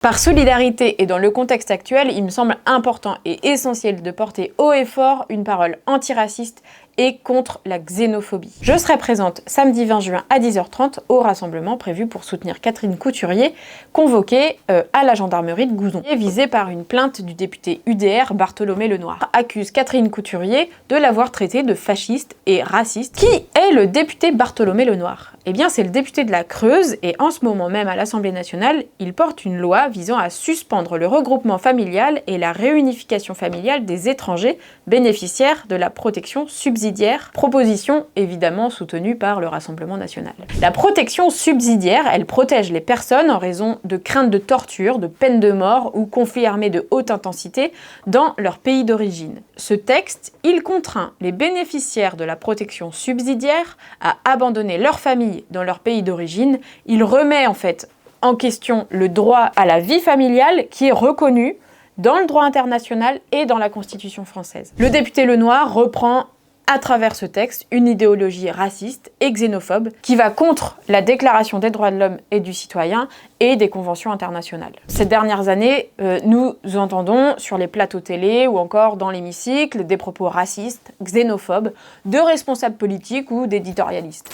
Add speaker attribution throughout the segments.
Speaker 1: Par solidarité et dans le contexte actuel, il me semble important et essentiel de porter haut et fort une parole antiraciste et contre la xénophobie. Je serai présente samedi 20 juin à 10h30 au rassemblement prévu pour soutenir Catherine Couturier, convoquée à la gendarmerie de Gouzon, et visée par une plainte du député UDR Bartholomé Lenoir. Accuse Catherine Couturier de l'avoir traité de fasciste et raciste. Qui est le député Bartholomé Lenoir? Eh bien, c'est le député de la Creuse et en ce moment même à l'Assemblée nationale, il porte une loi visant à suspendre le regroupement familial et la réunification familiale des étrangers bénéficiaires de la protection subsidiaire, proposition évidemment soutenue par le Rassemblement national. La protection subsidiaire, elle protège les personnes en raison de crainte de torture, de peine de mort ou conflits armés de haute intensité dans leur pays d'origine. Ce texte, il contraint les bénéficiaires de la protection subsidiaire à abandonner leur famille dans leur pays d'origine. Il remet en fait en question le droit à la vie familiale qui est reconnu dans le droit international et dans la Constitution française. Le député Lenoir reprend à travers ce texte une idéologie raciste et xénophobe qui va contre la Déclaration des droits de l'homme et du citoyen et des conventions internationales. Ces dernières années, nous entendons sur les plateaux télé ou encore dans l'hémicycle des propos racistes, xénophobes, de responsables politiques ou d'éditorialistes.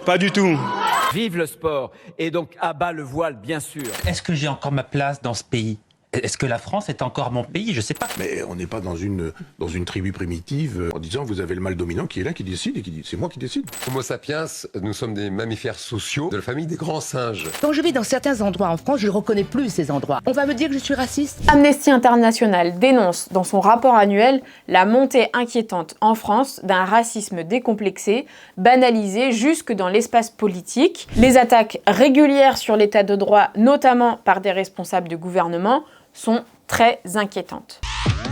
Speaker 2: Pas du tout.
Speaker 3: Vive le sport et donc à bas le voile, bien sûr.
Speaker 4: Est-ce que j'ai encore ma place dans ce pays ? Est-ce que la France est encore mon pays? Je sais pas.
Speaker 5: Mais on n'est pas dans une tribu primitive en disant vous avez le mâle dominant qui est là, qui décide et qui dit c'est moi qui décide.
Speaker 6: Homo sapiens, nous sommes des mammifères sociaux de la famille des grands singes.
Speaker 7: Quand je vais dans certains endroits en France, je ne reconnais plus ces endroits. On va me dire que je suis raciste.
Speaker 1: Amnesty International dénonce dans son rapport annuel la montée inquiétante en France d'un racisme décomplexé, banalisé jusque dans l'espace politique. Les attaques régulières sur l'état de droit, notamment par des responsables de gouvernement, sont très inquiétantes.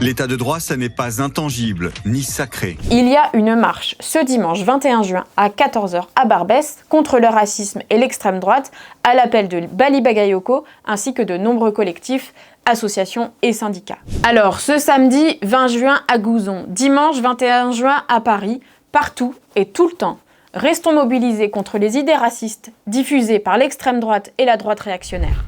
Speaker 8: L'état de droit, ça n'est pas intangible, ni sacré.
Speaker 1: Il y a une marche ce dimanche 21 juin à 14h à Barbès contre le racisme et l'extrême droite à l'appel de Bali Bagayoko ainsi que de nombreux collectifs, associations et syndicats. Alors ce samedi 20 juin à Gouzon, dimanche 21 juin à Paris, partout et tout le temps, restons mobilisés contre les idées racistes diffusées par l'extrême droite et la droite réactionnaire.